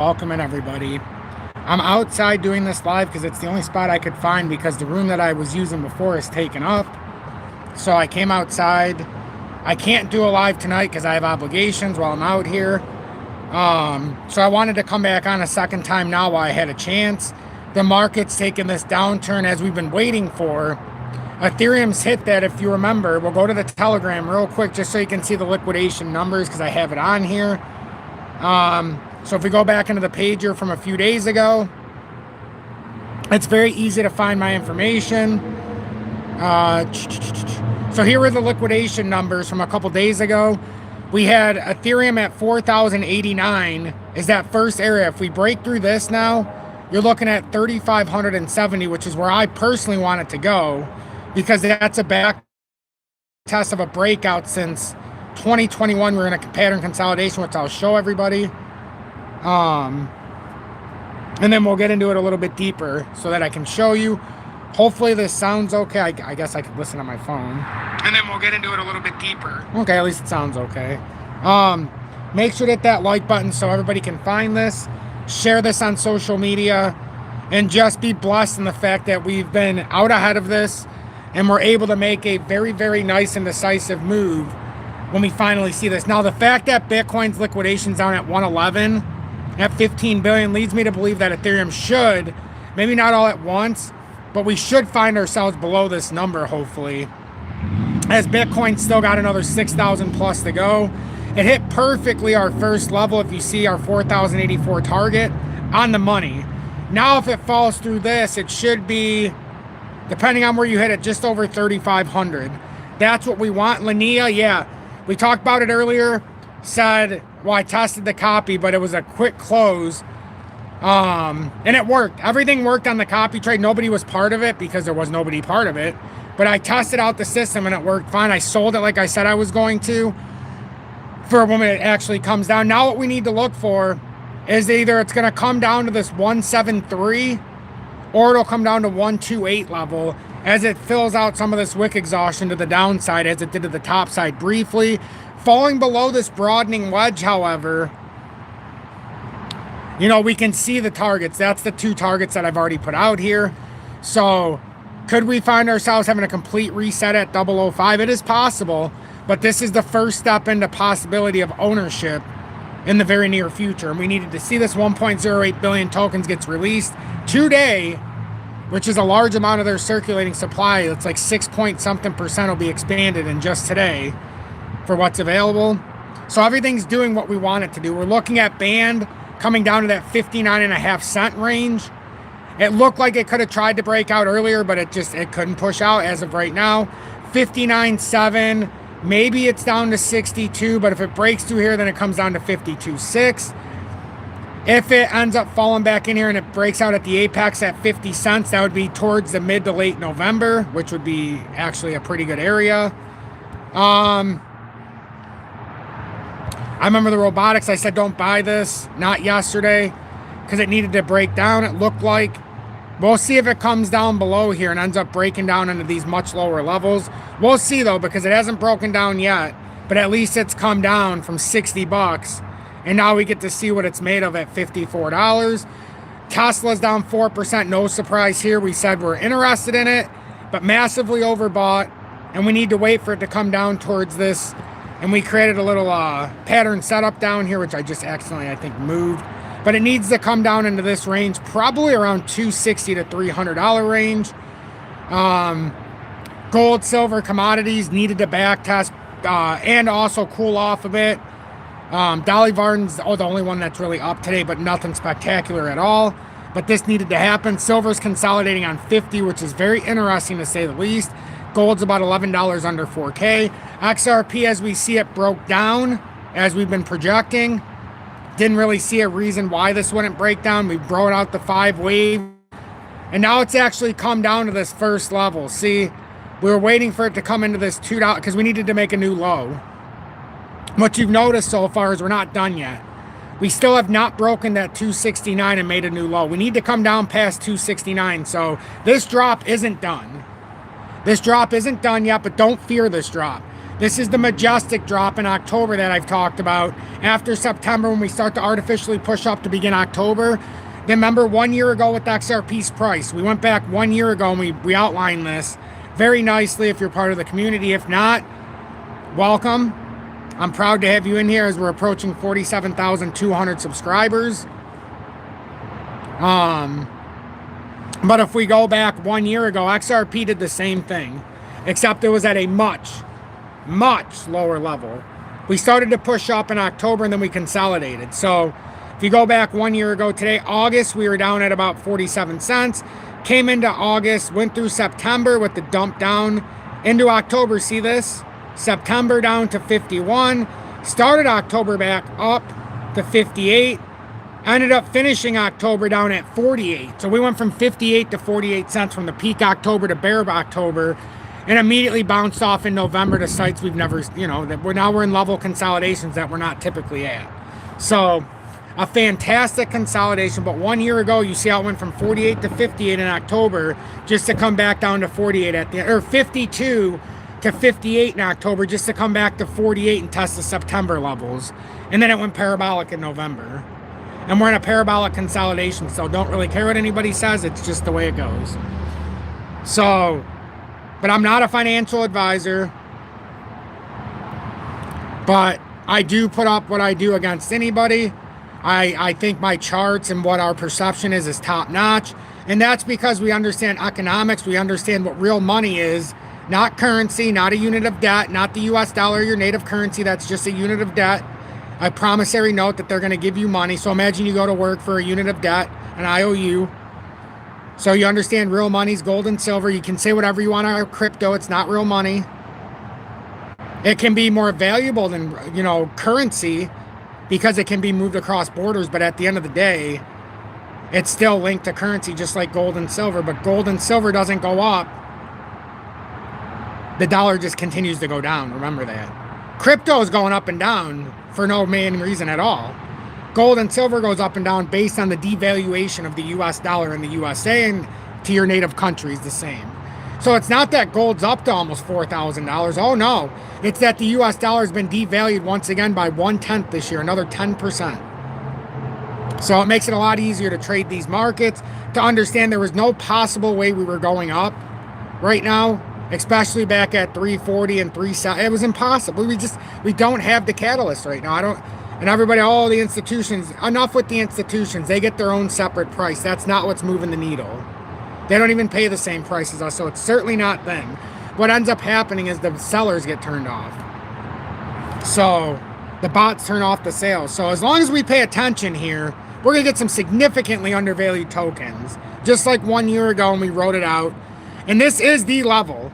Welcome in, everybody. I'm outside doing this live because it's the only spot I could find because the room that I was using before is taken up. So I came outside. I can't do a live tonight because I have obligations while I'm out here. So I wanted to come back on a second time now while I had a chance. The market's taken this downturn as we've been waiting for. Ethereum's hit that, if you remember. We'll go to the Telegram real quick just so you can see the liquidation numbers because I have it on here. So if we go back into the pager from a few days ago, it's very easy to find my information. So here were the liquidation numbers from a couple days ago. We had Ethereum at 4,089 is that first area. If we break through this now, you're looking at 3,570, which is where I personally want it to go because that's a back test of a breakout since 2021. We're in a pattern consolidation, which I'll show everybody. And then we'll get into it a little bit deeper so that I can show you. Hopefully this sounds okay. I guess I could listen on my phone. And then we'll get into it a little bit deeper. Okay, at least it sounds okay. Make sure to hit that like button so everybody can find this. Share this on social media. And just be blessed in the fact that we've been out ahead of this. And we're able to make a very, very nice and decisive move when we finally see this. Now, the fact that Bitcoin's liquidation's down at 111 at 15 billion leads me to believe that Ethereum should, maybe not all at once, but we should find ourselves below this number, hopefully, as Bitcoin still got another 6,000 plus to go. It hit perfectly our first level, if you see our 4,084 target, on the money. Now, if it falls through this, it should be, depending on where you hit it, just over 3,500. That's what we want. Linnea, yeah, we talked about it earlier, said, well, I tested the copy, but it was a quick close. And it worked. Everything worked on the copy trade. Nobody was part of it because there was nobody part of it. But I tested out the system and it worked fine. I sold it like I said I was going to for when it actually comes down. Now what we need to look for is either it's going to come down to this 173 or it'll come down to 128 level as it fills out some of this wick exhaustion to the downside as it did to the top side briefly. Falling below this broadening wedge, however, you know, we can see the targets. That's the two targets that I've already put out here. So could we find ourselves having a complete reset at 005? It is possible, but this is the first step into possibility of ownership in the very near future. And we needed to see this 1.08 billion tokens gets released today, which is a large amount of their circulating supply. It's like 6-point-something% will be expanded in just today for what's available. So everything's doing what we want it to do. We're looking at band coming down to that 59.5 cent range. It looked like it could have tried to break out earlier, but it couldn't push out as of right now. 59.7, maybe it's down to 62, but if it breaks through here, then it comes down to 52.6. If it ends up falling back in here and it breaks out at the apex at 50 cents, that would be towards the mid to late November, which would be actually a pretty good area. I remember the robotics, I said don't buy this, not yesterday, because it needed to break down, it looked like. We'll see if it comes down below here and ends up breaking down into these much lower levels. We'll see though, because it hasn't broken down yet, but at least it's come down from 60 bucks. And now we get to see what it's made of at $54. Tesla's down 4%, no surprise here. We said we're interested in it, but massively overbought, and we need to wait for it to come down towards this. And we created a little pattern setup down here, which I just accidentally, I think, moved. But it needs to come down into this range, probably around $260 to $300 range. Gold, silver, commodities needed to back test and also cool off a bit. Dolly Varden's the only one that's really up today, but nothing spectacular at all. But this needed to happen. Silver's consolidating on 50, which is very interesting to say the least. Gold's about $11 under 4K. XRP, as we see it, broke down as we've been projecting. Didn't really see a reason why this wouldn't break down. We brought out the 5 wave. And now it's actually come down to this first level. See, we were waiting for it to come into this $2 because we needed to make a new low. What you've noticed so far is we're not done yet. We still have not broken that 269 and made a new low. We need to come down past 269. So this drop isn't done. This drop isn't done yet, but don't fear this drop. This is the majestic drop in October that I've talked about. After September, when we start to artificially push up to begin October. Then remember 1 year ago with XRP's price. We went back 1 year ago and we outlined this very nicely if you're part of the community. If not, welcome. I'm proud to have you in here as we're approaching 47,200 subscribers. But if we go back 1 year ago, XRP did the same thing, except it was at a much lower level. We started to push up in October and then we consolidated. So if you go back 1 year ago today, August, we were down at about 47 cents. Came into August, went through September with the dump down into October. See this? September down to 51. Started October back up to 58. Ended up finishing October down at 48. So we went from 58 to 48 cents from the peak October to bear October, and immediately bounced off in November to sites we've never, that we're in level consolidations that we're not typically at. So a fantastic consolidation. But 1 year ago, you see how it went from 48 to 58 in October, just to come back down to 48 at the end, or 52 to 58 in October, just to come back to 48 and test the September levels. And then it went parabolic in November. And we're in a parabolic consolidation, so don't really care what anybody says. It's just the way it goes. So, but I'm not a financial advisor. But I do put up what I do against anybody. I think my charts and what our perception is top notch. And that's because we understand economics. We understand what real money is. Not currency, not a unit of debt, not the US dollar, your native currency. That's just a unit of debt. A promissory note that they're going to give you money. So imagine you go to work for a unit of debt, an IOU. So you understand real money's gold and silver. You can say whatever you want on crypto. It's not real money. It can be more valuable than, currency because it can be moved across borders. But at the end of the day, it's still linked to currency just like gold and silver. But gold and silver doesn't go up. The dollar just continues to go down. Remember that. Crypto is going up and down for no main reason at all. Gold and silver goes up and down based on the devaluation of the US dollar in the USA, and to your native countries the same. So it's not that gold's up to almost $4,000. Oh no, it's that the US dollar has been devalued once again by 1/10 this year, another 10%. So it makes it a lot easier to trade these markets, to understand there was no possible way we were going up right now. Especially back at 340 and 370, it was impossible. We don't have the catalyst right now. And everybody, all the institutions, enough with the institutions. They get their own separate price. That's not what's moving the needle. They don't even pay the same price as us, so it's certainly not them. What ends up happening is the sellers get turned off. So the bots turn off the sales. So as long as we pay attention here, we're gonna get some significantly undervalued tokens, just like 1 year ago when we wrote it out. And this is the level.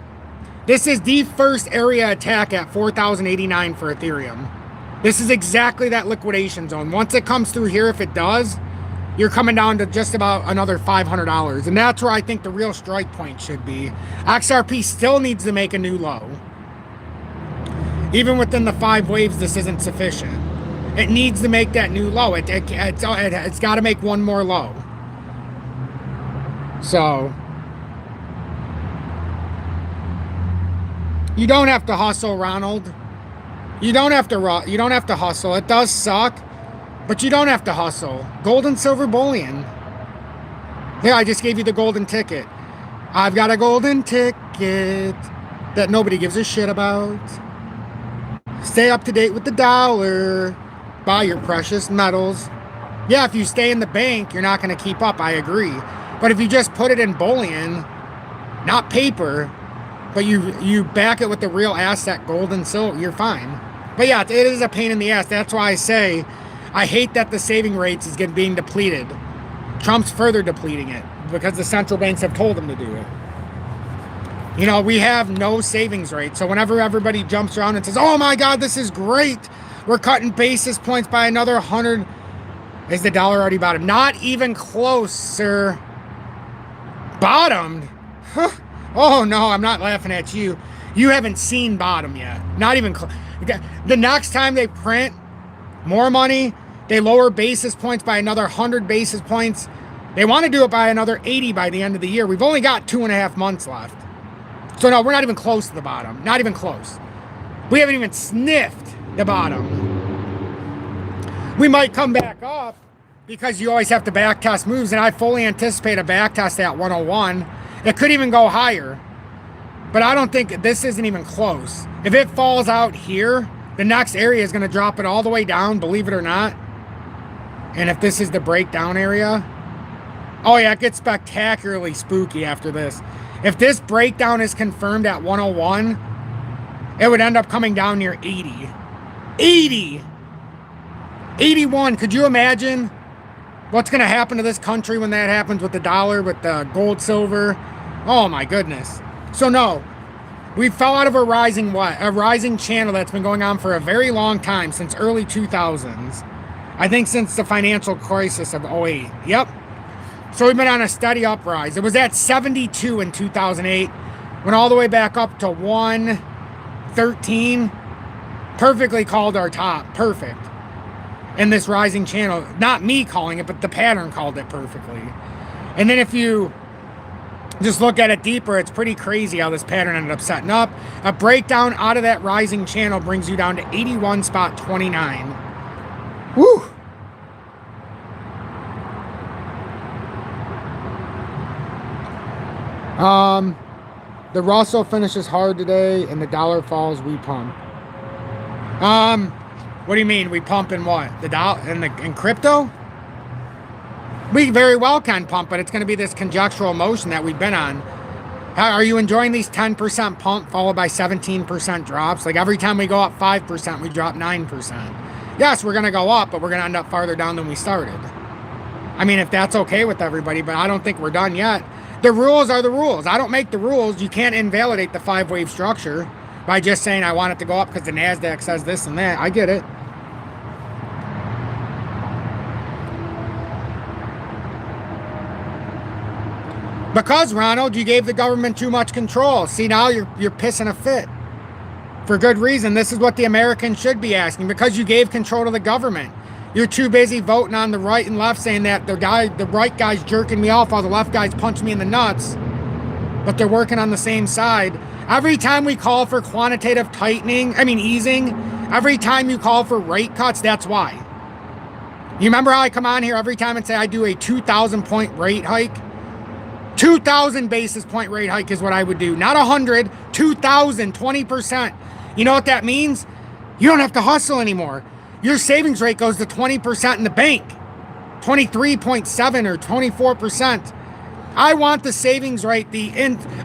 This is the first area attack at 4,089 for Ethereum. This is exactly that liquidation zone. Once it comes through here, if it does, you're coming down to just about another $500. And that's where I think the real strike point should be. XRP still needs to make a new low. Even within the 5 waves, this isn't sufficient. It needs to make that new low. It's got to make one more low. So you don't have to hustle, Ronald. You don't have to hustle. It does suck, but you don't have to hustle. Gold and silver bullion. Yeah, I just gave you the golden ticket. I've got a golden ticket that nobody gives a shit about. Stay up to date with the dollar. Buy your precious metals. Yeah, if you stay in the bank, you're not going to keep up. I agree. But if you just put it in bullion, not paper, but you back it with the real asset, gold and silver, you're fine. But yeah, it is a pain in the ass. That's why I say I hate that the saving rates is being depleted. Trump's further depleting it because the central banks have told him to do it. We have no savings rate. So whenever everybody jumps around and says, oh my God, this is great, we're cutting basis points by another 100, is the dollar already bottomed? Not even close, sir. Bottomed? Huh. Oh no, I'm not laughing at you. You haven't seen bottom yet. Not even close. The next time they print more money, they lower basis points by another 100 basis points. They want to do it by another 80 by the end of the year. We've only got 2.5 months left. So no, we're not even close to the bottom. Not even close. We haven't even sniffed the bottom. We might come back up because you always have to back test moves, and I fully anticipate a back test at 101. It could even go higher, but I don't think this isn't even close. If it falls out here, the next area is going to drop it all the way down, believe it or not. And if this is the breakdown area, oh yeah, it gets spectacularly spooky after this. If this breakdown is confirmed at 101, it would end up coming down near 80. 80! 81, could you imagine what's going to happen to this country when that happens with the dollar, with the gold, silver? Oh my goodness. So no, we fell out of a rising channel that's been going on for a very long time, since early 2000s. I think since the financial crisis of 08. Yep. So we've been on a steady uprise. It was at 72 in 2008, went all the way back up to 113. Perfectly called our top. Perfect. In this rising channel. Not me calling it, but the pattern called it perfectly. And then if you just look at it deeper, it's pretty crazy how this pattern ended up setting up. A breakdown out of that rising channel brings you down to 81.29. Woo! The Russell finishes hard today, and the dollar falls, we pump. What do you mean, we pump in what? The dollar in crypto? We very well can pump, but it's going to be this conjectural motion that we've been on. Are you enjoying these 10% pump followed by 17% drops? Like every time we go up 5%, we drop 9%. Yes, we're going to go up, but we're going to end up farther down than we started. I mean, if that's okay with everybody, but I don't think we're done yet. The rules are the rules. I don't make the rules. You can't invalidate the 5-wave structure by just saying I want it to go up because the NASDAQ says this and that. I get it. Because, Ronald, you gave the government too much control. See, now you're pissing a fit. For good reason. This is what the Americans should be asking. Because you gave control to the government. You're too busy voting on the right and left, saying that the right guy's jerking me off while the left guy's punching me in the nuts. But they're working on the same side. Every time we call for quantitative easing, every time you call for rate cuts, that's why. You remember how I come on here every time and say I do a 2,000 point rate hike? 2,000 basis point rate hike is what I would do. Not 100, 2,000, 20%. You know what that means? You don't have to hustle anymore. Your savings rate goes to 20% in the bank. 23.7 or 24%. I want the savings rate,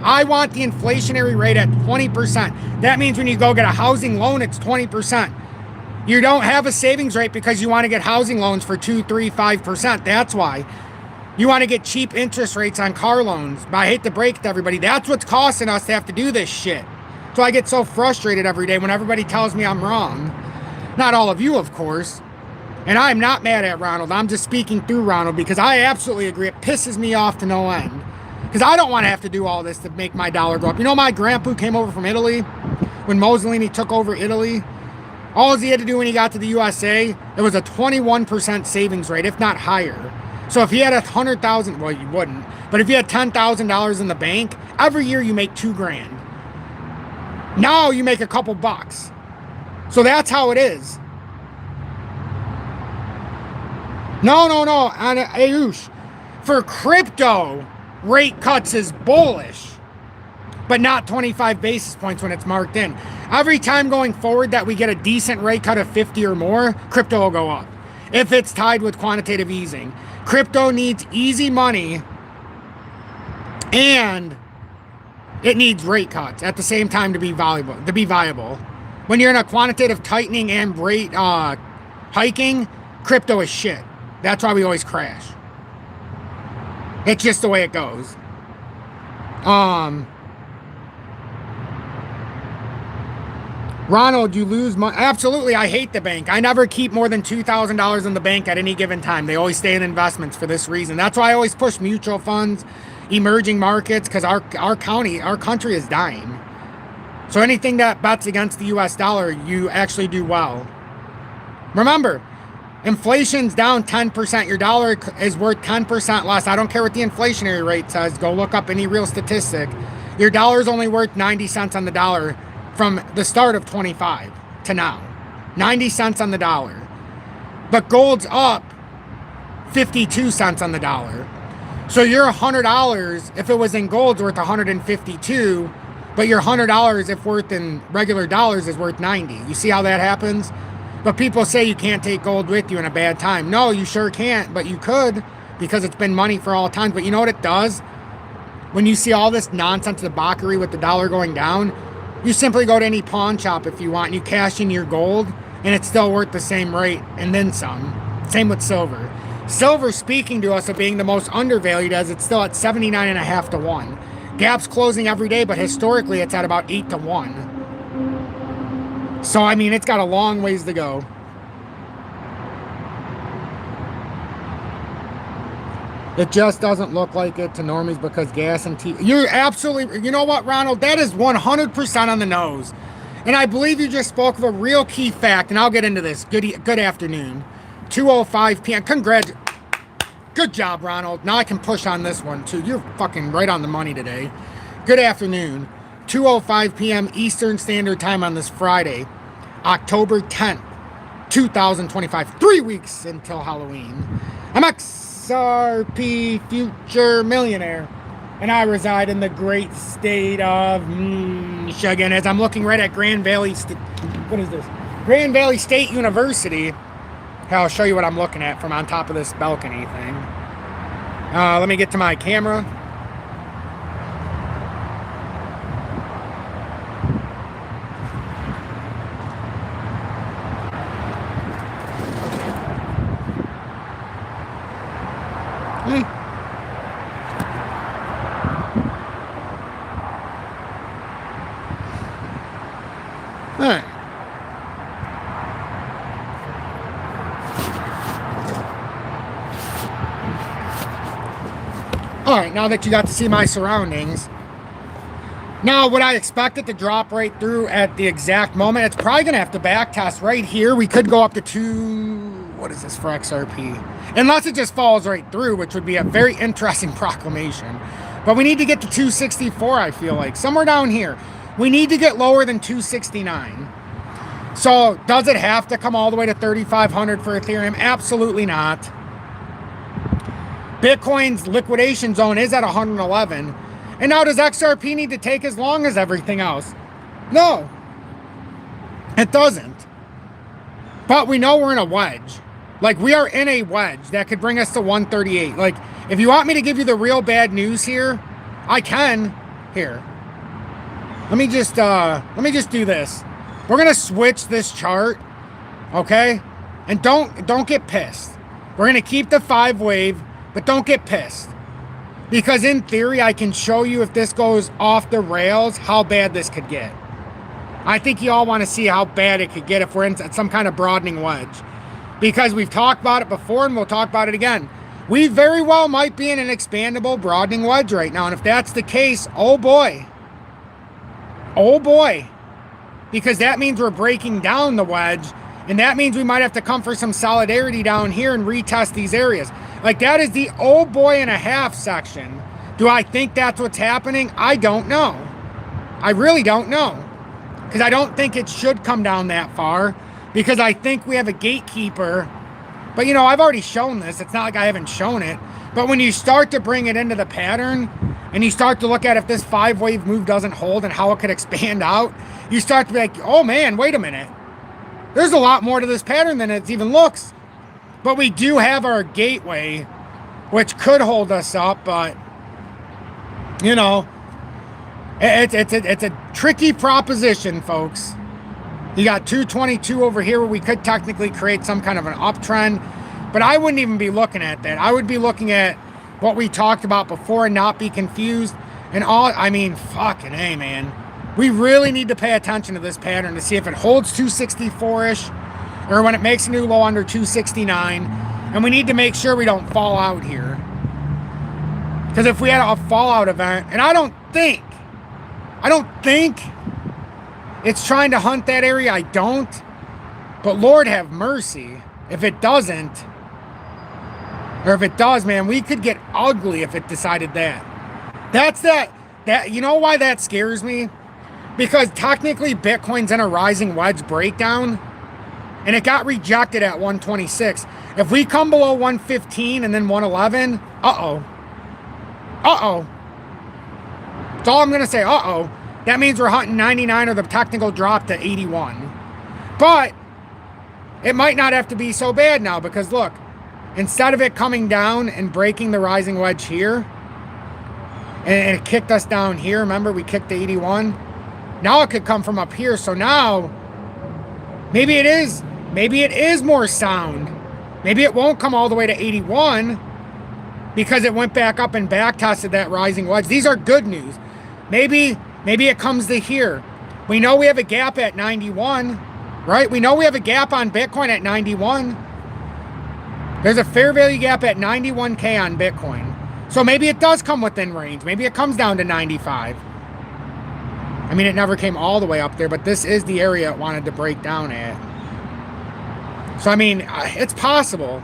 I want the inflationary rate at 20%. That means when you go get a housing loan, it's 20%. You don't have a savings rate because you want to get housing loans for 2, 3, 5%. That's why. You want to get cheap interest rates on car loans. But I hate to break it to everybody. That's what's costing us to have to do this shit. So I get so frustrated every day when everybody tells me I'm wrong. Not all of you, of course. And I'm not mad at Ronald. I'm just speaking through Ronald because I absolutely agree. It pisses me off to no end. Because I don't want to have to do all this to make my dollar go up. You know, my grandpa came over from Italy when Mussolini took over Italy. All he had to do when he got to the USA, it was a 21% savings rate, if not higher. So if he had $100,000, well, you wouldn't. But if you had $10,000 in the bank, every year you make $2,000. Now you make a couple bucks. So that's how it is. No. And Ayush, for crypto, rate cuts is bullish, but not 25 basis points when it's marked in. Every time going forward that we get a decent rate cut of 50 or more, crypto will go up. If it's tied with quantitative easing. Crypto needs easy money and it needs rate cuts at the same time to be viable. When you're in a quantitative tightening and rate hiking, crypto is shit. That's why we always crash. It's just the way it goes. Ronald, you lose money. Absolutely, I hate the bank. I never keep more than $2,000 in the bank at any given time. They always stay in investments for this reason. That's why I always push mutual funds, emerging markets, because our country is dying. So anything that bets against the US dollar, you actually do well. Remember, inflation's down 10%. Your dollar is worth 10% less. I don't care what the inflationary rate says. Go look up any real statistic. Your dollar's only worth 90 cents on the dollar from the start of 25 to now. 90 cents on the dollar. But gold's up 52 cents on the dollar. So your $100, if it was in gold's worth 152, but your $100 if worth in regular dollars is worth 90. You see how that happens? But people say you can't take gold with you in a bad time. No, you sure can't, but you could, because it's been money for all time. But you know what it does? When you see all this nonsense, debauchery with the dollar going down, you simply go to any pawn shop if you want, and you cash in your gold, and it's still worth the same rate, and then some. Same with silver. Silver, speaking to us of being the most undervalued, as it's still at 79.5 to 1. Gap's closing every day, but historically it's at about 8 to 1. So, I mean, it's got a long ways to go. It just doesn't look like it to normies because gas and tea. You're absolutely, you know what, Ronald? That is 100% on the nose. And I believe you just spoke of a real key fact, and I'll get into this. Good afternoon. 2:05 p.m. Congrats. Good job, Ronald. Now I can push on this one, too. You're fucking right on the money today. Good afternoon. 2:05 p.m. Eastern Standard Time on this Friday, October 10th, 2025. 3 weeks until Halloween. I'm XRP Future Millionaire, and I reside in the great state of Michigan. As I'm looking right at Grand Valley State University. I'll show you what I'm looking at from on top of this balcony thing. Let me get to my camera. All right. All right, now that you got to see my surroundings. Now, would I expect it to drop right through at the exact moment? It's probably going to have to back test right here. We could go up to 2... What is this for XRP? Unless it just falls right through, which would be a very interesting proclamation. But we need to get to 264, I feel like. Somewhere down here. We need to get lower than 269. So, does it have to come all the way to 3,500 for Ethereum? Absolutely not. Bitcoin's liquidation zone is at 111. And now does XRP need to take as long as everything else? No. It doesn't. But we know we're in a wedge. Like, we are in a wedge that could bring us to 138. Like, if you want me to give you the real bad news here, I can. Here. Let me just do this. We're going to switch this chart. Okay? And don't get pissed. We're going to keep the 5 wave. But don't get pissed. Because in theory, I can show you if this goes off the rails, how bad this could get. I think you all want to see how bad it could get if we're in some kind of broadening wedge. Because we've talked about it before and we'll talk about it again. We very well might be in an expandable broadening wedge right now. And if that's the case, oh boy. Oh boy. Because that means we're breaking down the wedge. And that means we might have to come for some solidarity down here and retest these areas. Like, that is the oh boy and a half section. Do I think that's what's happening? I don't know. I really don't know. Because I don't think it should come down that far. Because I think we have a gatekeeper. But, you know, I've already shown this. It's not like I haven't shown it. But when you start to bring it into the pattern, and you start to look at if this 5-wave move doesn't hold and how it could expand out, you start to be like, oh man, wait a minute. There's a lot more to this pattern than it even looks. But we do have our gateway, which could hold us up, but, you know, it's a tricky proposition, folks. You got 222 over here where we could technically create some kind of an uptrend, but I wouldn't even be looking at that. I would be looking at what we talked about before and not be confused. And all, I mean, fucking A, man. We really need to pay attention to this pattern to see if it holds 264-ish or when it makes a new low under 269. And we need to make sure we don't fall out here. Because if we had a fallout event, and I don't think it's trying to hunt that area. I don't. But Lord have mercy if it doesn't. Or if it does, man, we could get ugly if it decided that. That's that, you know why that scares me? because technically Bitcoin's in a rising wedge breakdown, and it got rejected at 126. If we come below 115 and then 111, uh-oh. Uh-oh. That's all I'm going to say, uh-oh. That means we're hunting 99 or the technical drop to 81. But it might not have to be so bad now, because look, instead of it coming down and breaking the rising wedge here, and it kicked us down here, remember we kicked the 81? Now it could come from up here. So now maybe it is more sound. Maybe it won't come all the way to 81 because it went back up and back tested that rising wedge. These are good news. Maybe it comes to here. We know we have a gap at 91, right? We know we have a gap on Bitcoin at 91. There's a fair value gap at 91K on Bitcoin. So maybe it does come within range. Maybe it comes down to 95. I mean, it never came all the way up there, but this is the area it wanted to break down at. So, I mean, it's possible.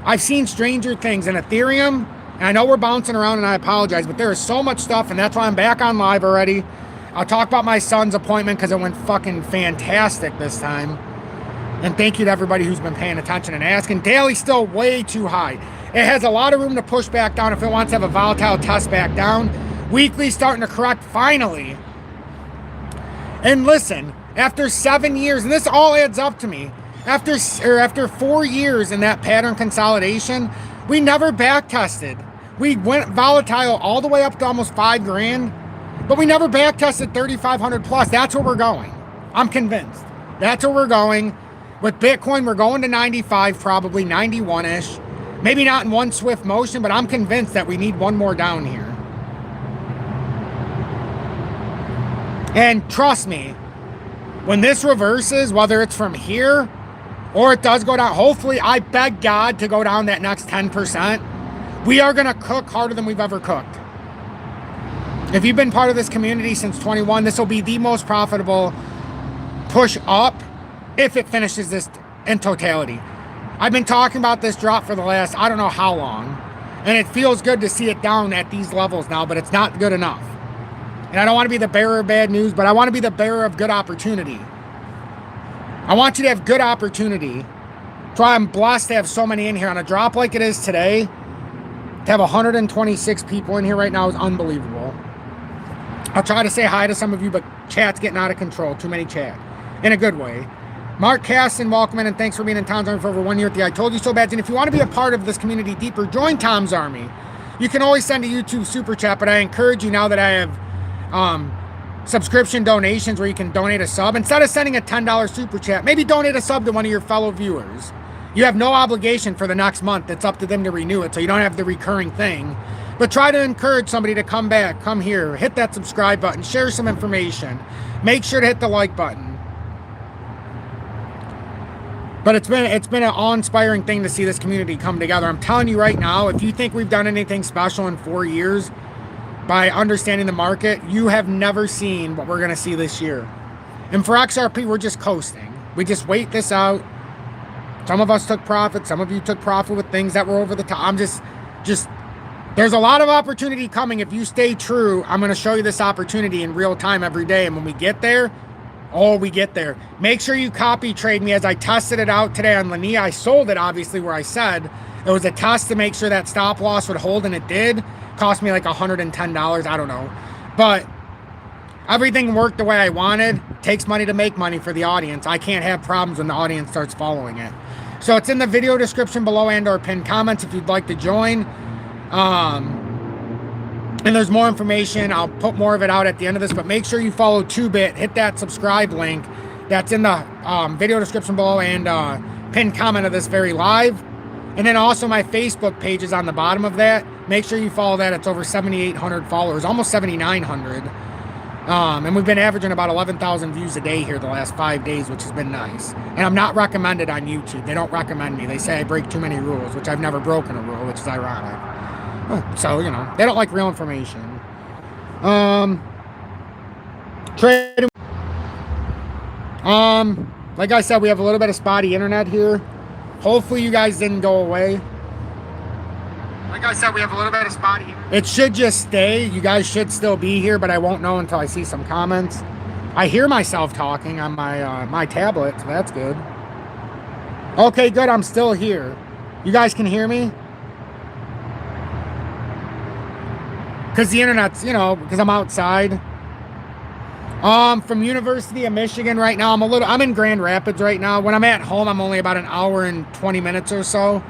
I've seen stranger things in Ethereum, and I know we're bouncing around, and I apologize, but there is so much stuff, and that's why I'm back on live already. I'll talk about my son's appointment because it went fucking fantastic this time. And thank you to everybody who's been paying attention and asking. Daily's still way too high. It has a lot of room to push back down if it wants to have a volatile test back down. Weekly starting to correct finally. And listen, after 7 years, and this all adds up to me, after 4 years in that pattern consolidation, we never back tested. We went volatile all the way up to almost 5 grand, but we never back tested 3,500 plus. That's where we're going. I'm convinced. That's where we're going. With Bitcoin, we're going to 95, probably 91-ish. Maybe not in one swift motion, but I'm convinced that we need one more down here. And trust me, when this reverses, whether it's from here or it does go down, hopefully, I beg God to go down that next 10%. We are going to cook harder than we've ever cooked. If you've been part of this community since 21, this will be the most profitable push up if it finishes this in totality. I've been talking about this drop for the last, I don't know how long, and it feels good to see it down at these levels now, but it's not good enough. And I don't want to be the bearer of bad news, but I want to be the bearer of good opportunity. I want you to have good opportunity. That's why I'm blessed to have so many in here. On a drop like it is today, to have 126 people in here right now is unbelievable. I'll try to say hi to some of you, but chat's getting out of control. Too many chat. In a good way. Mark Caston, welcome in, and thanks for being in Tom's Army for over 1 year at the I Told You So Bad. And if you want to be a part of this community deeper, join Tom's Army. You can always send a YouTube super chat, but I encourage you, now that I have subscription donations where you can donate a sub, instead of sending a $10 super chat, maybe donate a sub to one of your fellow viewers. You have no obligation for the next month. It's up to them to renew it, so you don't have the recurring thing. But try to encourage somebody to come back, come here, hit that subscribe button, share some information. Make sure to hit the like button. But it's been an awe-inspiring thing to see this community come together. I'm telling you right now, if you think we've done anything special in 4 years by understanding the market, you have never seen what we're going to see this year. And for XRP, we're just coasting. We just wait this out. Some of us took profit. Some of you took profit with things that were over the top. I'm just there's a lot of opportunity coming. If you stay true, I'm going to show you this opportunity in real time every day. And when we get there, we get there. Make sure you copy trade me as I tested it out today on Lania. I sold it, obviously, where I said it was a test to make sure that stop loss would hold, and it did. Cost me like $110. I don't know. But everything worked the way I wanted. Takes money to make money for the audience. I can't have problems when the audience starts following it. So it's in the video description below and or pinned comments if you'd like to join. And there's more information. I'll put more of it out at the end of this, but make sure you follow TOOBIT. Hit that subscribe link that's in the video description below and pinned comment of this very live. And then also my Facebook page is on the bottom of that. Make sure you follow that. It's over 7,800 followers, almost 7,900. And we've been averaging about 11,000 views a day here the last 5 days, which has been nice. And I'm not recommended on YouTube. They don't recommend me. They say I break too many rules, which I've never broken a rule, which is ironic. So, you know, they don't like real information. Trading. Like I said, we have a little bit of spotty internet here. Hopefully you guys didn't go away. Like I said, we have a little bit of spotty. It should just stay. You guys should still be here, but I won't know until I see some comments. I hear myself talking on my my tablet, so that's good. Okay, good. I'm still here. You guys can hear me? Because the internet's, you know, because I'm outside. From University of Michigan right now, I'm in Grand Rapids right now. When I'm at home, I'm only about an hour and 20 minutes or so.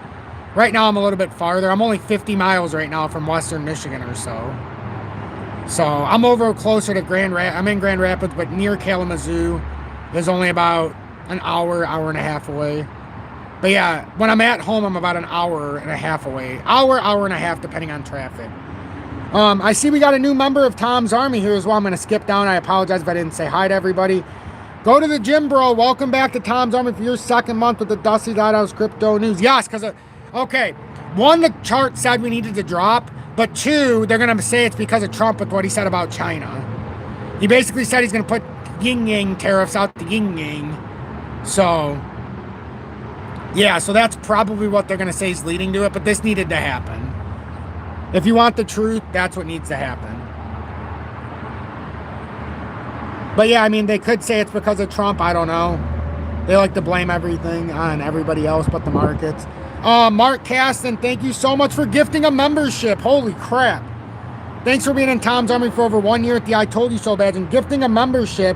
Right now, I'm a little bit farther. I'm only 50 miles right now from Western Michigan or so. So I'm over closer to I'm in Grand Rapids, but near Kalamazoo is only about an hour, hour and a half away. But yeah, when I'm at home, I'm about an hour and a half away. Hour and a half, depending on traffic. I see we got a new member of Tom's Army here as well. I'm going to skip down. I apologize if I didn't say hi to everybody. Go to the gym, bro. Welcome back to Tom's Army for your second month with the Dusty Lighthouse Crypto News. Yes, because, okay, one, the chart said we needed to drop, but two, they're going to say it's because of Trump with what he said about China. He basically said he's going to put yin-yang tariffs out the yin-yang. So, yeah, so that's probably what they're going to say is leading to it, but this needed to happen. If you want the truth, that's what needs to happen. But yeah, I mean, they could say it's because of Trump. I don't know. They like to blame everything on everybody else but the markets. Mark Caston, thank you so much for gifting a membership. Holy crap. Thanks for being in Tom's Army for over 1 year at the I Told You So badge and gifting a membership.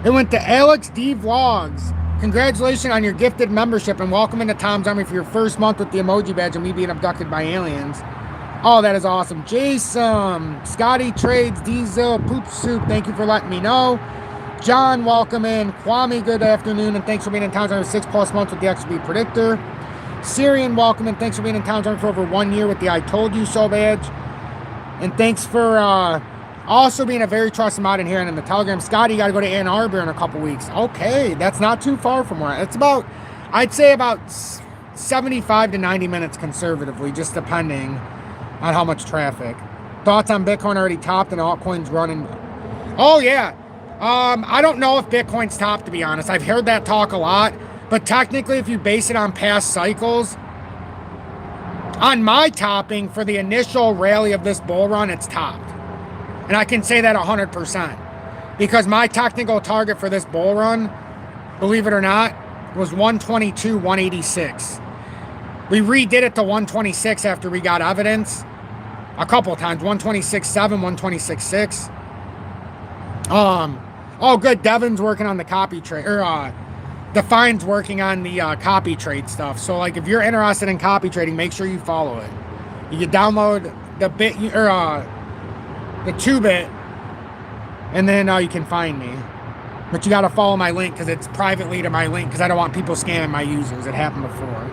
It went to Alex D Vlogs. Congratulations on your gifted membership and welcome into Tom's Army for your first month with the emoji badge and me being abducted by aliens. Oh, that is awesome. Jason, Scotty Trades, Diesel, Poop Soup, thank you for letting me know. John, welcome in. Kwame, good afternoon, and thanks for being in Tom's Army for 6+ months with the XRP Predictor. Syrian, welcome in. Thanks for being in Tom's Army for over 1 year with the I Told You So badge. And thanks for also being a very trusted mod in here and in the Telegram. Scotty, you got to go to Ann Arbor in a couple weeks. Okay, that's not too far from where it's about, I'd say about 75 to 90 minutes conservatively, just depending on how much traffic. Thoughts on Bitcoin already topped and altcoins running? Oh yeah. I don't know if Bitcoin's topped, to be honest. I've heard that talk a lot, but technically if you base it on past cycles, on my topping for the initial rally of this bull run, it's topped. And I can say that 100% because my technical target for this bull run, believe it or not, was 122, 186. We redid it to 126 after we got evidence a couple of times. 126.7, 126.6. Oh, good. Devin's working on the copy trade, or Define's working on the copy trade stuff. So, like, if you're interested in copy trading, make sure you follow it. You can download the the TOOBIT, and then you can find me. But you got to follow my link because it's privately to my link because I don't want people scamming my users. It happened before.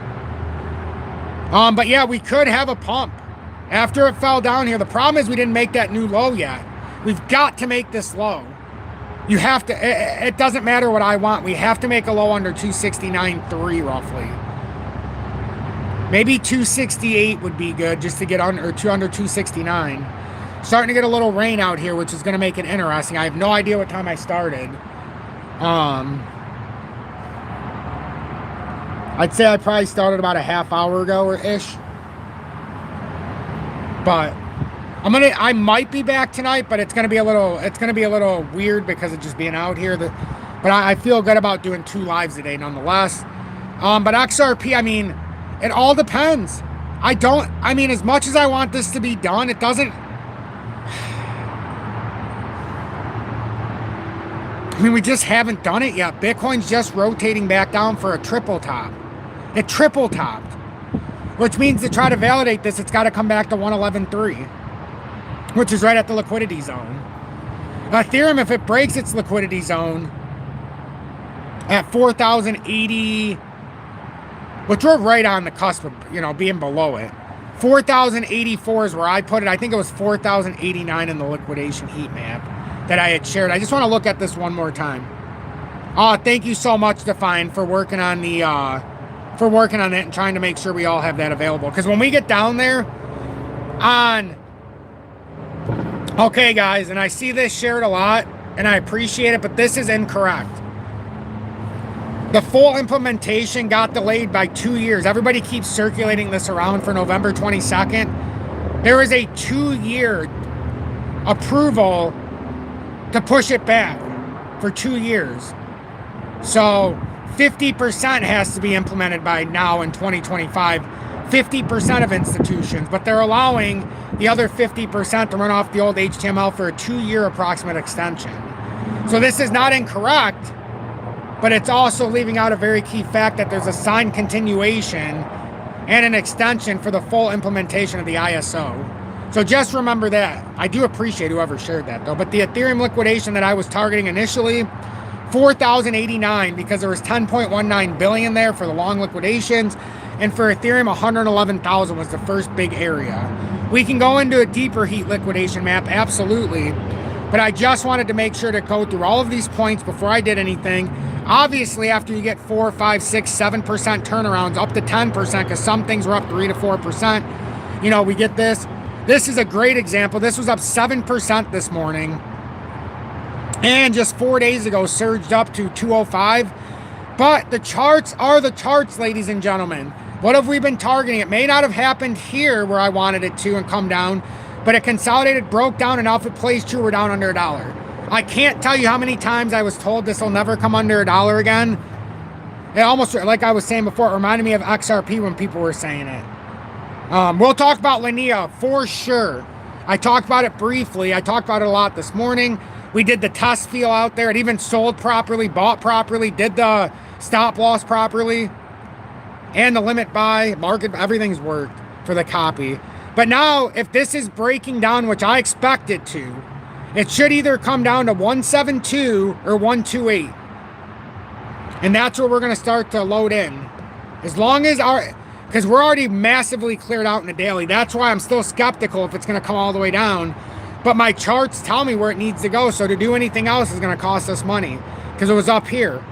But yeah, we could have a pump after it fell down here. The problem is we didn't make that new low yet. We've got to make this low. You have to, it doesn't matter what I want. We have to make a low under 269.3 roughly. Maybe 268 would be good just to get under 269. Starting to get a little rain out here, which is going to make it interesting. I have no idea what time I started. I'd say I probably started about a half hour ago or ish. But I might be back tonight, but it's gonna be a little weird because of just being out here. But I feel good about doing 2 lives today nonetheless. But XRP, I mean, it all depends. I mean, as much as I want this to be done, it doesn't. I mean, we just haven't done it yet. Bitcoin's just rotating back down for a triple top. It triple topped, which means to try to validate this, it's got to come back to 111.3, which is right at the liquidity zone. Ethereum, if it breaks its liquidity zone at 4,080, which we're right on the cusp of, you know, being below it. 4,084 is where I put it. I think it was 4,089 in the liquidation heat map that I had shared. I just want to look at this one more time. Thank you so much, Define, for working on the it and trying to make sure we all have that available. Because when we get down there on, okay guys, and I see this shared a lot and I appreciate it, but this is incorrect. The full implementation got delayed by 2 years. Everybody keeps circulating this around for November 22nd. There is a 2-year approval to push it back for 2 years. So 50% has to be implemented by now in 2025. 50% of institutions, but they're allowing the other 50% to run off the old HTML for a 2-year approximate extension. So this is not incorrect, but it's also leaving out a very key fact that there's a signed continuation and an extension for the full implementation of the ISO. So just remember that. I do appreciate whoever shared that though, but the Ethereum liquidation that I was targeting initially, 4,089, because there was 10.19 billion there for the long liquidations, and for Ethereum, 111,000 was the first big area. We can go into a deeper heat liquidation map, absolutely, but I just wanted to make sure to go through all of these points before I did anything. Obviously, after you get 4, 5, 6, 7% turnarounds, up to 10%, because some things were up 3 to 4%, you know, we get this. This is a great example. This was up 7% this morning, and just 4 days ago surged up to 205. But the charts are the charts, ladies and gentlemen. What have we been targeting? It may not have happened here where I wanted it to and come down, but it consolidated, broke down, and now if it plays true, we're down under $1. I can't tell you how many times I was told this will never come under $1 again. It almost, like I was saying before, it reminded me of XRP when people were saying it. We'll talk about Linea for sure. I talked about it briefly. I talked about it a lot this morning. We did the test feel out there. It even sold properly, bought properly, did the stop loss properly, and the limit buy, market, everything's worked for the copy. But now, if this is breaking down, which I expect it to, it should either come down to 172 or 128. And that's where we're going to start to load in. As long as because we're already massively cleared out in the daily. That's why I'm still skeptical if it's going to come all the way down. But my charts tell me where it needs to go. So to do anything else is going to cost us money. Because it was up here.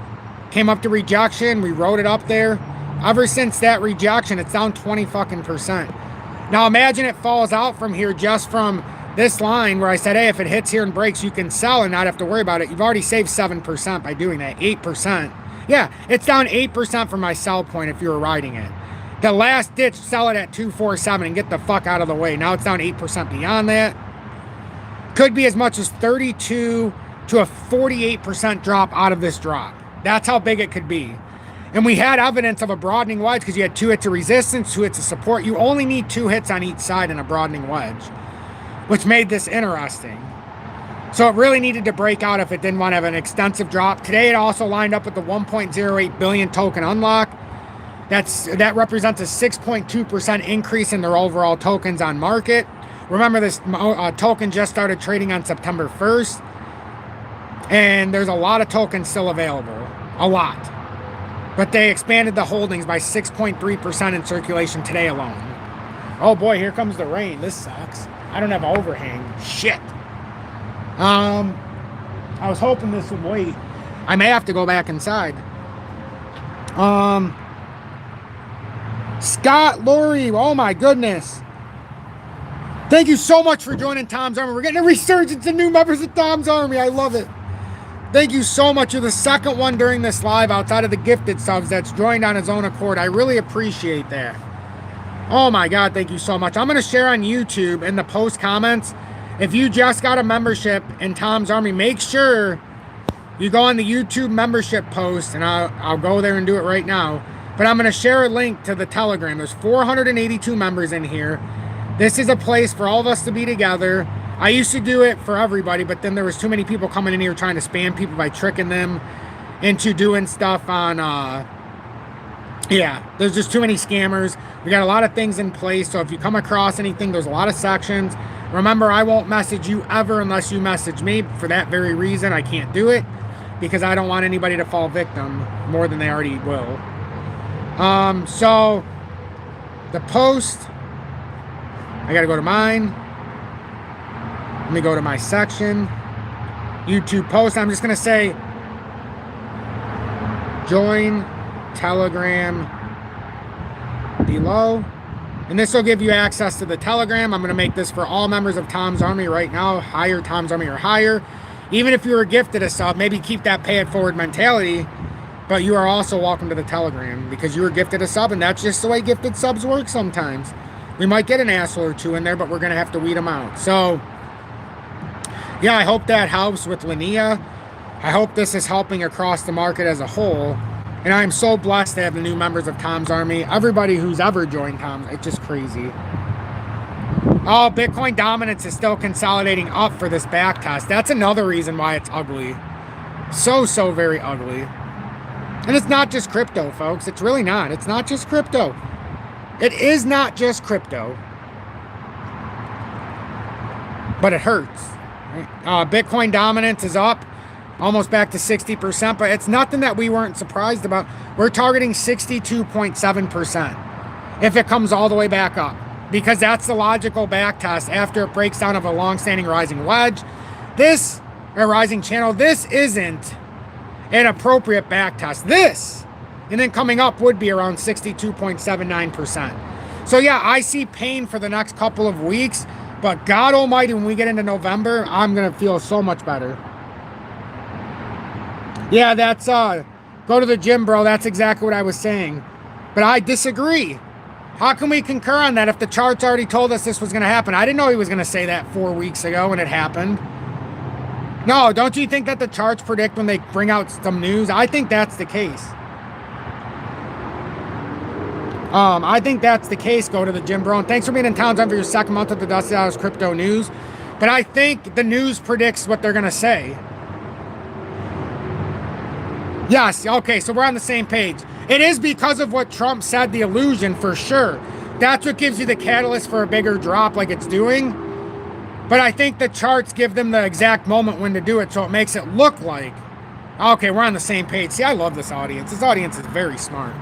Came up to rejection. We wrote it up there. Ever since that rejection, it's down 20%. Now imagine it falls out from here just from this line where I said, hey, if it hits here and breaks, you can sell and not have to worry about it. You've already saved 7% by doing that. 8%. Yeah, it's down 8% from my sell point if you were riding it. The last ditch, sell it at 247 and get the fuck out of the way. Now it's down 8% beyond that. Could be as much as 32 to a 48% drop out of this drop. That's how big it could be. And we had evidence of a broadening wedge because you had 2 hits of resistance, 2 hits of support. You only need 2 hits on each side in a broadening wedge, which made this interesting. So it really needed to break out if it didn't want to have an extensive drop. Today it also lined up with the 1.08 billion token unlock. That represents a 6.2% increase in their overall tokens on market. Remember, this token just started trading on September 1st. And there's a lot of tokens still available. A lot. But they expanded the holdings by 6.3% in circulation today alone. Oh boy, here comes the rain. This sucks. I don't have an overhang. Shit. I was hoping this would wait. I may have to go back inside. Scott Laurie, oh my goodness. Thank you so much for joining Tom's Army. We're getting a resurgence of new members of Tom's Army. I love it. Thank you so much. You're the second one during this live outside of the gifted subs that's joined on his own accord. I really appreciate that. Oh my God, thank you so much. I'm going to share on YouTube in the post comments. If you just got a membership in Tom's Army, make sure you go on the YouTube membership post, and I'll go there and do it right now. But I'm going to share a link to the Telegram. There's 482 members in here. This is a place for all of us to be together. I used to do it for everybody, but then there was too many people coming in here trying to spam people by tricking them into doing stuff on, yeah, there's just too many scammers. We got a lot of things in place, so if you come across anything, there's a lot of sections. Remember, I won't message you ever unless you message me. For that very reason, I can't do it, because I don't want anybody to fall victim more than they already will. So, the post, I gotta go to mine. Let me go to my section. YouTube post. I'm just going to say, join Telegram below. And this will give you access to the Telegram. I'm going to make this for all members of Tom's Army right now. Higher Tom's Army or higher. Even if you were gifted a sub, maybe keep that pay it forward mentality. But you are also welcome to the Telegram because you were gifted a sub, and that's just the way gifted subs work sometimes. We might get an asshole or two in there, but we're going to have to weed them out. So, yeah, I hope that helps with Linnea. I hope this is helping across the market as a whole. And I'm so blessed to have the new members of Tom's Army. Everybody who's ever joined Tom's, it's just crazy. Oh, Bitcoin dominance is still consolidating up for this back test. That's another reason why it's ugly. So very ugly. And it's not just crypto, folks. It's really not. It's not just crypto. It is not just crypto. But it hurts. Bitcoin dominance is up. Almost back to 60%. But it's nothing that we weren't surprised about. We're targeting 62.7% if it comes all the way back up. Because that's the logical back test after it breaks down of a long-standing rising wedge. This, a rising channel, this isn't an appropriate back test. This, and then coming up would be around 62.79%. So yeah, I see pain for the next couple of weeks, but God almighty, when we get into November, I'm going to feel so much better. Yeah, that's, go to the gym, bro. That's exactly what I was saying. But I disagree. How can we concur on that if the charts already told us this was going to happen? I didn't know he was going to say that 4 weeks ago when it happened. No, don't you think that the charts predict when they bring out some news? I think that's the case. I think that's the case. Go to the gym, bro. And thanks for being in town for your second month of the Dusty Hours Crypto News. But I think the news predicts what they're going to say. Yes, okay, so we're on the same page. It is because of what Trump said, the illusion, for sure. That's what gives you the catalyst for a bigger drop like it's doing. But I think the charts give them the exact moment when to do it, so it makes it look like. Okay, we're on the same page. See, I love this audience. This audience is very smart.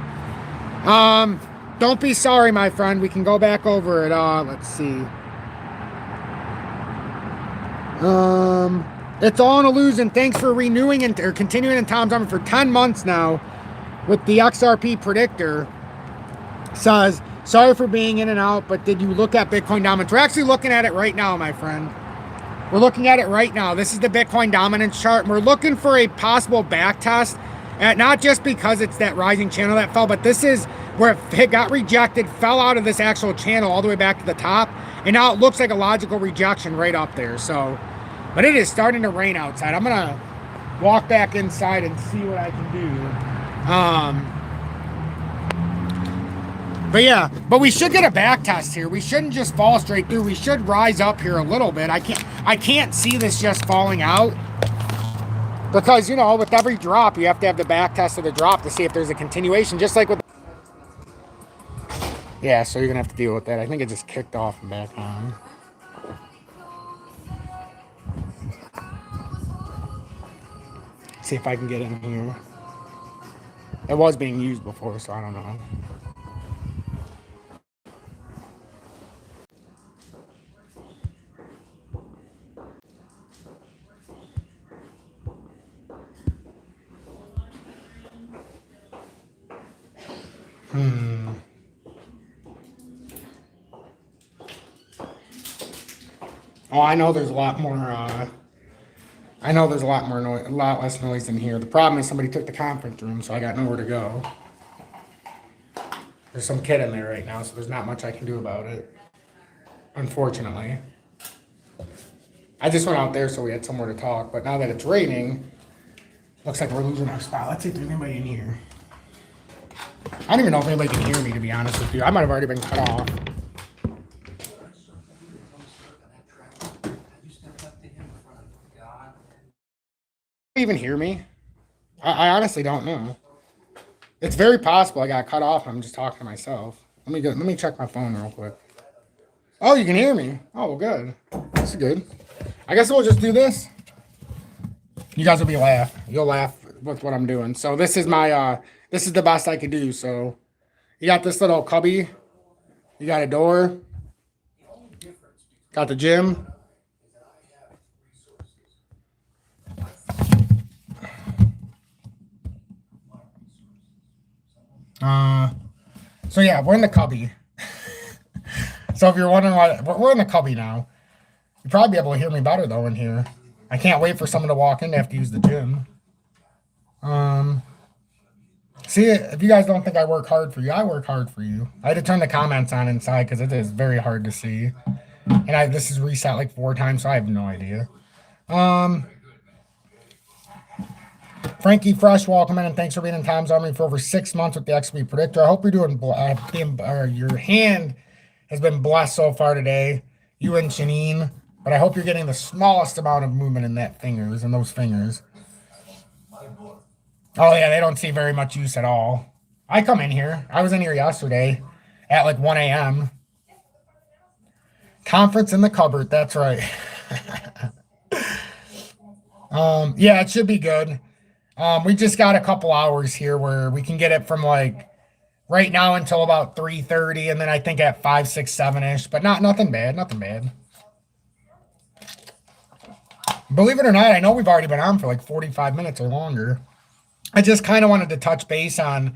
Don't be sorry, my friend. We can go back over it. Let's see. It's all an illusion. Thanks for renewing or continuing in Tom's Army for 10 months now with the XRP predictor. Says, sorry for being in and out, but did you look at Bitcoin dominance? We're actually looking at it right now, my friend. We're looking at it right now. This is the Bitcoin dominance chart. We're looking for a possible back test, and not just because it's that rising channel that fell, but this is where it got rejected, fell out of this actual channel all the way back to the top, and now it looks like a logical rejection right up there. So, but it is starting to rain outside. I'm gonna walk back inside and see what I can do. But yeah, but we should get a back test here. We shouldn't just fall straight through. We should rise up here a little bit. I can't see this just falling out. Because, you know, with every drop, you have to have the back test of the drop to see if there's a continuation, just like with... Yeah, so you're going to have to deal with that. I think it just kicked off and back on. See if I can get in here. It was being used before, so I don't know. Oh, I know there's a lot more, I know there's a lot more noise, a lot less noise in here. The problem is somebody took the conference room, so I got nowhere to go. There's some kid in there right now, so there's not much I can do about it. Unfortunately. I just went out there so we had somewhere to talk, but now that it's raining, looks like we're losing our spot. Let's see if there's anybody in here. I don't even know if anybody can hear me, to be honest with you. I might have already been cut off. Even hear me? I honestly don't know. It's very possible I got cut off. I'm just talking to myself. Let me check my phone real quick. Oh, you can hear me. Oh, well, good. That's good. I guess we'll just do this. You guys will be laugh. You'll laugh with what I'm doing. So this is my this is the best I could do. So you got this little cubby. You got a door. Got the gym. So yeah, we're in the cubby. So if you're wondering why, we're in the cubby now. You'll probably be able to hear me better though in here. I can't wait for someone to walk in to have to use the gym. See, if you guys don't think I work hard for you, I work hard for you. I had to turn the comments on inside because it is very hard to see. And this is reset like 4 times, so I have no idea. Frankie Fresh, welcome in, and thanks for being in Tom's Army for over 6 months with the XP Predictor. I hope you're doing, your hand has been blessed so far today, you and Janine, but I hope you're getting the smallest amount of movement in those fingers. Oh yeah, they don't see very much use at all. I come in here. I was in here yesterday at like 1 a.m. Conference in the cupboard, that's right. Yeah, it should be good. We just got a couple hours here where we can get it from like right now until about 3:30, and then I think at 5, 6, 7-ish, but nothing bad, nothing bad. Believe it or not, I know we've already been on for like 45 minutes or longer. I just kind of wanted to touch base on,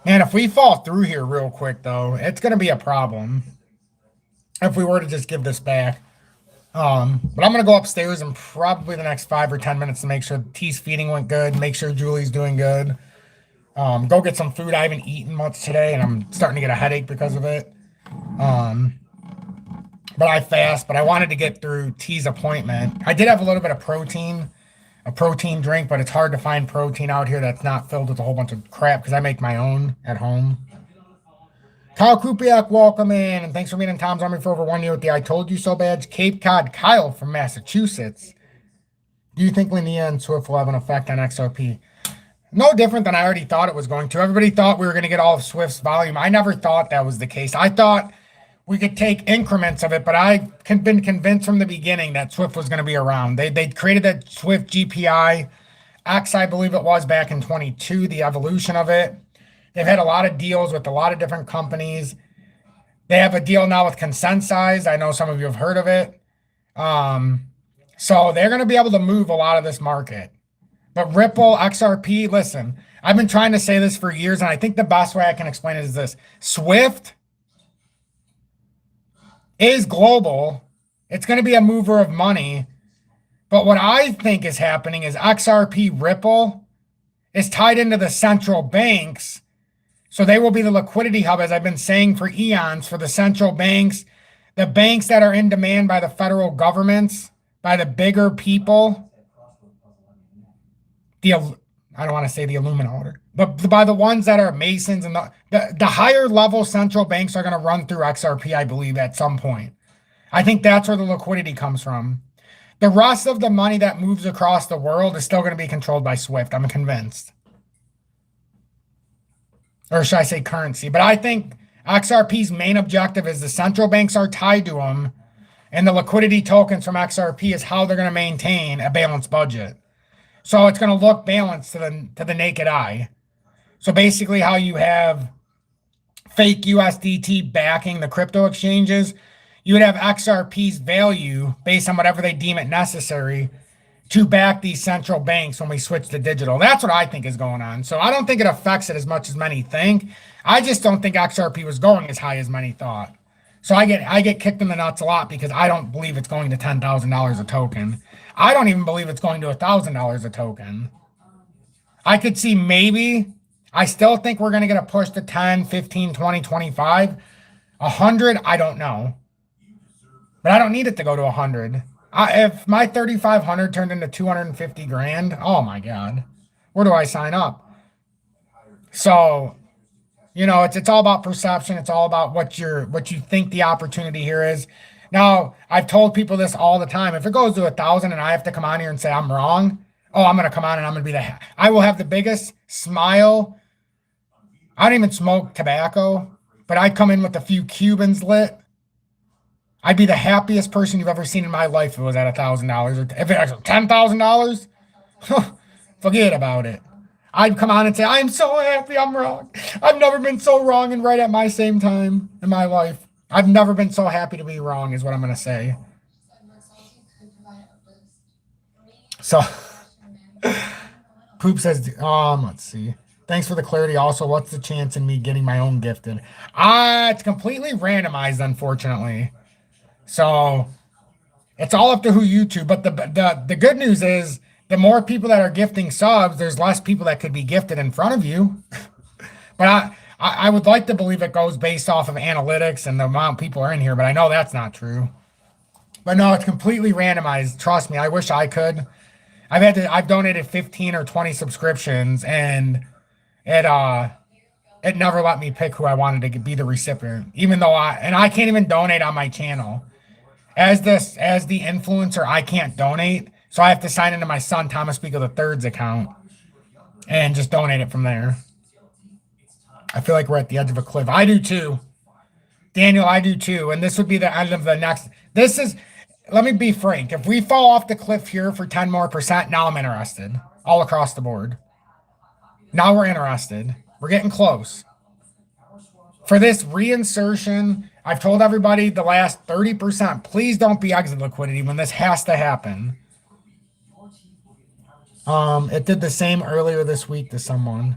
man, if we fall through here real quick, though, it's going to be a problem if we were to just give this back. But I'm going to go upstairs in probably the next 5 or 10 minutes to make sure T's feeding went good, make sure Julie's doing good. Go get some food. I haven't eaten much today, and I'm starting to get a headache because of it. But I fast, but I wanted to get through T's appointment. I did have a little bit of protein, a protein drink, but it's hard to find protein out here that's not filled with a whole bunch of crap because I make my own at home. Kyle Kupiak, welcome in, and thanks for being in Tom's Army for over 1 year with the I Told You So badge. Cape Cod Kyle from Massachusetts. Do you think Linnea and Swift will have an effect on XRP? No different than I already thought it was going to. Everybody thought we were going to get all of Swift's volume. I never thought that was the case. I thought we could take increments of it, but I've been convinced from the beginning that Swift was going to be around. They created that Swift GPI X, I believe it was, back in 22, the evolution of it. They've had a lot of deals with a lot of different companies. They have a deal now with Consensize. I know some of you have heard of it. So they're going to be able to move a lot of this market. But Ripple, XRP, listen, I've been trying to say this for years, and I think the best way I can explain it is this. Swift is global. It's going to be a mover of money. But what I think is happening is XRP Ripple is tied into the central banks. So they will be the liquidity hub, as I've been saying for eons, for the central banks, the banks that are in demand by the federal governments, by the bigger people. I don't want to say the Illuminati, but by the ones that are Masons and the higher level central banks are going to run through XRP, I believe, at some point. I think that's where the liquidity comes from. The rest of the money that moves across the world is still going to be controlled by Swift. I'm convinced. Or should I say currency? But I think XRP's main objective is the central banks are tied to them, and the liquidity tokens from XRP is how they're going to maintain a balanced budget. So it's going to look balanced to the naked eye. So basically how you have fake USDT backing the crypto exchanges, you would have XRP's value based on whatever they deem it necessary to back these central banks when we switch to digital. That's what I think is going on. So I don't think it affects it as much as many think. I just don't think XRP was going as high as many thought. So I get kicked in the nuts a lot because I don't believe it's going to $10,000 a token. I don't even believe it's going to $1,000 a token. I could see maybe, I still think we're going to get a push to 10, 15, 20, 25. 100, I don't know. But I don't need it to go to 100. If my 3,500 turned into 250 grand, oh my God, where do I sign up? So, you know, it's all about perception. It's all about what you think the opportunity here is. Now, I've told people this all the time. If it goes to 1,000 and I have to come on here and say I'm wrong, I'm going to come on and I'm going to be I will have the biggest smile. I don't even smoke tobacco, but I'd come in with a few Cubans lit. I'd be the happiest person you've ever seen in my life if it was at $1,000. Or if it was $10,000, forget about it. I'd come on and say, I'm so happy I'm wrong. I've never been so wrong and right at my same time in my life. I've never been so happy to be wrong is what I'm going to say. So, Poop says, let's see. Thanks for the clarity. Also, what's the chance in me getting my own gifted? It's completely randomized, unfortunately. So, it's all up to who YouTube. But the good news is, the more people that are gifting subs, there's less people that could be gifted in front of you. But I would like to believe it goes based off of analytics and the amount people are in here, but I know that's not true. But no, it's completely randomized. Trust me, I wish I could. I've donated 15 or 20 subscriptions, and it never let me pick who I wanted to be the recipient. Even though I can't even donate on my channel. As the influencer, I can't donate. So I have to sign into my son Thomas Spiegel III's account and just donate it from there. I feel like we're at the edge of a cliff. I do too. Daniel, I do too. And this would be the end of the next. Let me be frank. If we fall off the cliff here for 10% more, now I'm interested. All across the board. Now we're interested. We're getting close. For this reinsertion, I've told everybody the last 30%, please don't be exit liquidity when this has to happen. It did the same earlier this week to someone.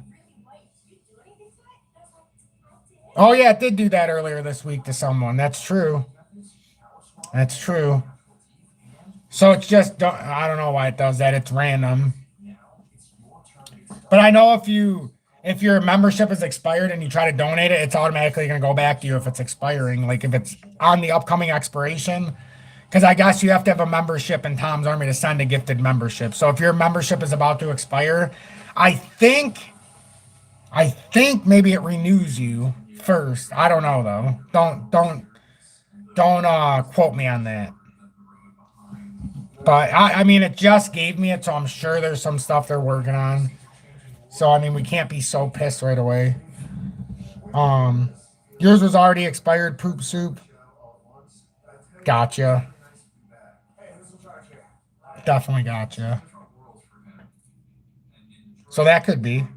Oh, yeah, it did do that earlier this week to someone. That's true. That's true. So it's just, I don't know why it does that. It's random. But I know if your membership is expired and you try to donate it, it's automatically going to go back to you if it's expiring. Like if it's on the upcoming expiration. Because I guess you have to have a membership in Tom's Army to send a gifted membership. So if your membership is about to expire, I think maybe it renews you first. I don't know though. Don't quote me on that. But I mean, it just gave me it, so I'm sure there's some stuff they're working on. So I mean, we can't be so pissed right away. Yours was already expired, poop soup. Gotcha. Definitely gotcha. So that could be.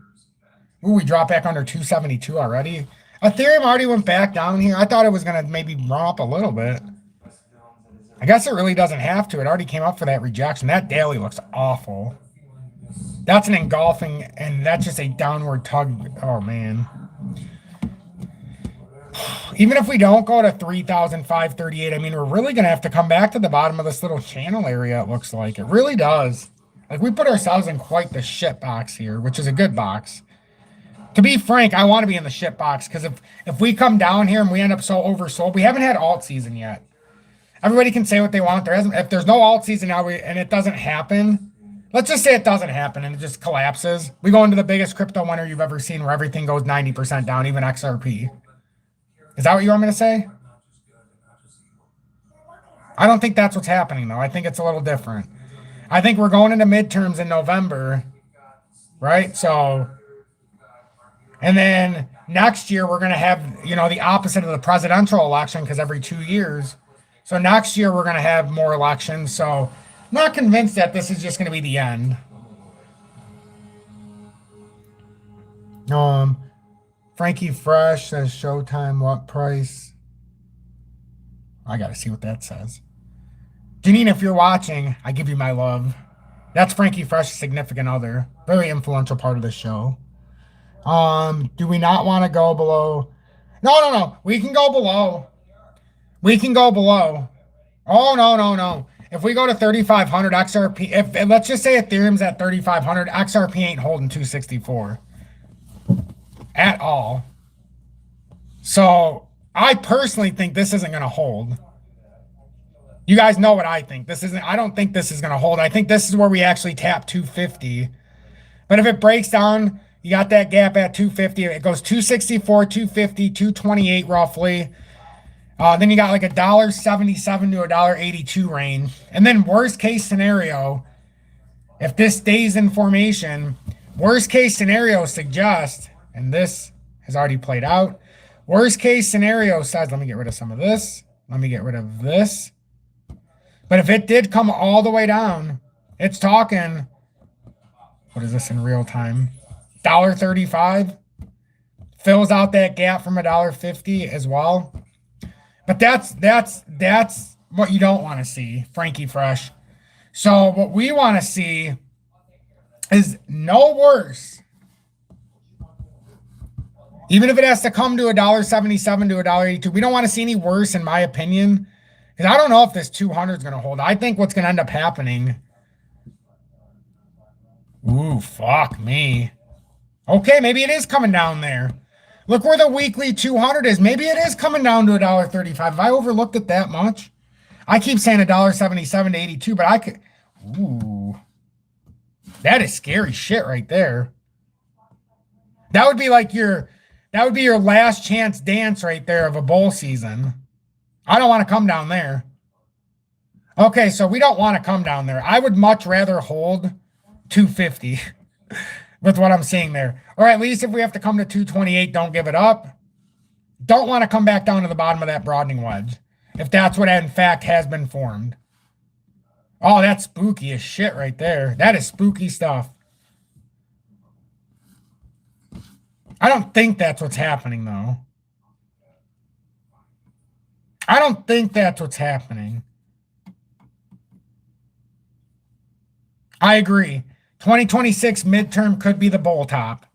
Ooh, we dropped back under 272 already. Ethereum already went back down here. I thought it was going to maybe run up a little bit. I guess it really doesn't have to. It already came up for that rejection. That daily looks awful. That's an engulfing, and that's just a downward tug. Oh, man. Even if we don't go to 3,538, I mean, we're really going to have to come back to the bottom of this little channel area, it looks like. It really does. Like, we put ourselves in quite the shit box here, which is a good box. To be frank, I want to be in the shit box, because if we come down here and we end up so oversold, we haven't had alt season yet. Everybody can say what they want. If there's no alt season now and it doesn't happen, let's just say it doesn't happen and it just collapses. We go into the biggest crypto winter you've ever seen where everything goes 90% down, even XRP. Is that what you want me to say? I don't think that's what's happening, though. I think it's a little different. I think we're going into midterms in November, right? So, and then next year we're going to have, the opposite of the presidential election, because every 2 years. So next year we're going to have more elections. So not convinced that this is just going to be the end. Frankie Fresh says Showtime, what price? I got to see what that says. Janine, if you're watching, I give you my love. That's Frankie Fresh's significant other. Very influential part of the show. Do we not want to go below? No. We can go below. We can go below. Oh, no. If we go to 3,500 XRP, if let's just say Ethereum's at 3,500, XRP ain't holding 264 at all. So I personally think this isn't going to hold. You guys know what I think. I don't think this is going to hold. I think this is where we actually tap 250. But if it breaks down, you got that gap at 250. It goes 264, 250, 228 roughly. Then you got like $1.77 to $1.82 range. And then worst case scenario, if this stays in formation, worst case scenario suggests, and this has already played out, worst case scenario says, let me get rid of some of this. Let me get rid of this. But if it did come all the way down, it's talking, what is this in real time? $1.35. Fills out that gap from $1.50 as well. But that's what you don't want to see, Frankie Fresh. So what we want to see is no worse. Even if it has to come to $1.77 to $1.82, we don't want to see any worse, in my opinion. Because I don't know if this 200 is going to hold. I think what's going to end up happening. Ooh, fuck me. Okay, maybe it is coming down there. Look where the weekly 200 is. Maybe it is coming down to $1.35. Have I overlooked it that much? I keep saying $1.77 to 82, but I could. Ooh. That is scary shit right there. That would be like that would be your last chance dance right there of a bowl season. I don't want to come down there. Okay, so we don't want to come down there. I would much rather hold 250 with what I'm seeing there. Or at least if we have to come to 228, don't give it up. Don't want to come back down to the bottom of that broadening wedge, if that's what in fact has been formed. Oh, that's spooky as shit right there. That is spooky stuff. I don't think that's what's happening, though. I don't think that's what's happening. I agree. 2026 midterm could be the bull top.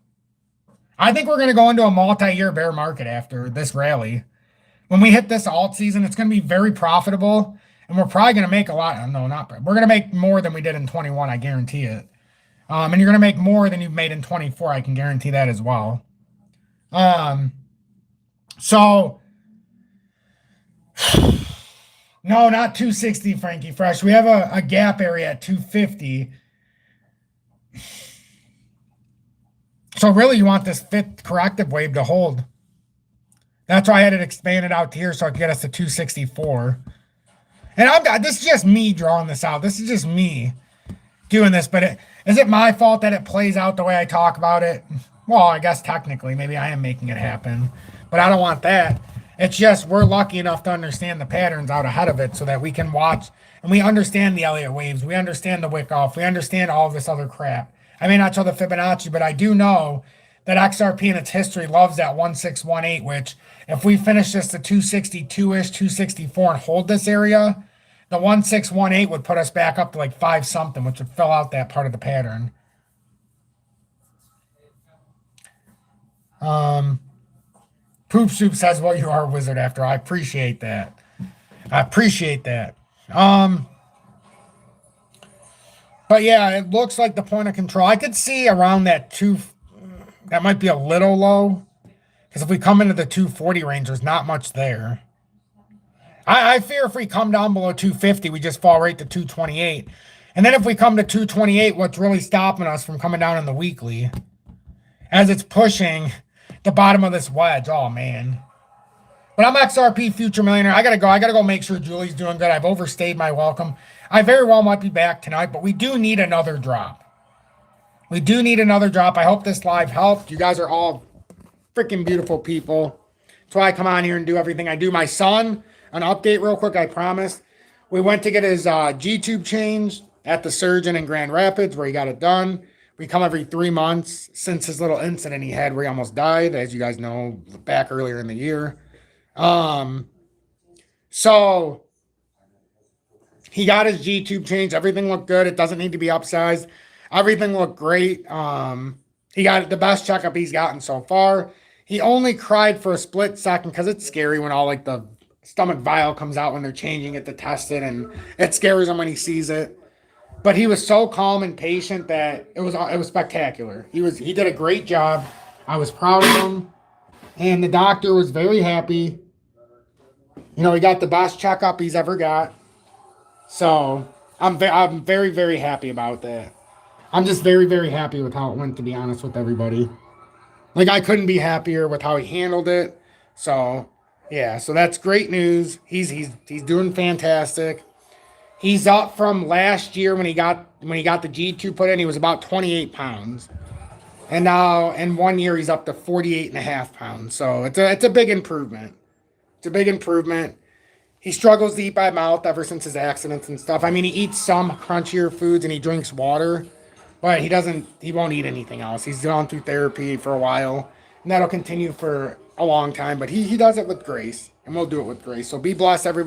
I think we're going to go into a multi-year bear market after this rally. When we hit this alt season, it's going to be very profitable, and we're probably going to make a lot. No, not. We're going to make more than we did in 21. I guarantee it. And you're going to make more than you've made in 24. I can guarantee that as well. So no, not 260, Frankie Fresh. We have a gap area at 250. So really, you want this fifth corrective wave to hold. That's why I had it expanded out to here so I could get us to 264. And this is just me drawing this out. This is just me doing this. But is it my fault that it plays out the way I talk about it? Well, I guess technically, maybe I am making it happen. But I don't want that. It's just we're lucky enough to understand the patterns out ahead of it so that we can watch and we understand the Elliott waves. We understand the wick off. We understand all of this other crap. I may not show the Fibonacci, but I do know that XRP in its history loves that 1618, which if we finish this to 262-ish, 264 and hold this area, the 1618 would put us back up to like 5 something, which would fill out that part of the pattern. Poop Soup says, well, you are a wizard after. I appreciate that. I appreciate that. But yeah, it looks like the point of control. I could see around that that might be a little low. Because if we come into the 240 range, there's not much there. I fear if we come down below 250, we just fall right to 228. And then if we come to 228, what's really stopping us from coming down in the weekly? As it's pushing the bottom of this wedge. Oh, man. But I'm XRP Future Millionaire. I gotta go make sure Julie's doing good. I've overstayed my welcome. I very well might be back tonight, but we do need another drop. We do need another drop. I hope this live helped. You guys are all freaking beautiful people. That's why I come on here and do everything I do. My son, an update real quick, I promise. We went to get his G-tube changed at the surgeon in Grand Rapids where he got it done. We come every 3 months since his little incident he had where he almost died, as you guys know, back earlier in the year. So he got his G-tube changed. Everything looked good. It doesn't need to be upsized. Everything looked great. He got the best checkup he's gotten so far. He only cried for a split second because it's scary when all like the stomach vial comes out when they're changing it to test it, and it scares him when he sees it. But he was so calm and patient that it was spectacular. He did a great job. I was proud of him, and the doctor was very happy. You know, he got the best checkup he's ever got. So I'm very, very happy about that. I'm just very, very happy with how it went, to be honest with everybody. Like, I couldn't be happier with how he handled it. So yeah, so that's great news. He's doing fantastic. He's up from last year when he got the G2 put in. He was about 28 pounds. And now in 1 year, he's up to 48.5 pounds. So it's a big improvement. It's a big improvement. He struggles to eat by mouth ever since his accidents and stuff. I mean, he eats some crunchier foods and he drinks water, but he won't eat anything else. He's gone through therapy for a while, and that'll continue for a long time. But he does it with grace, and we'll do it with grace. So be blessed, everybody.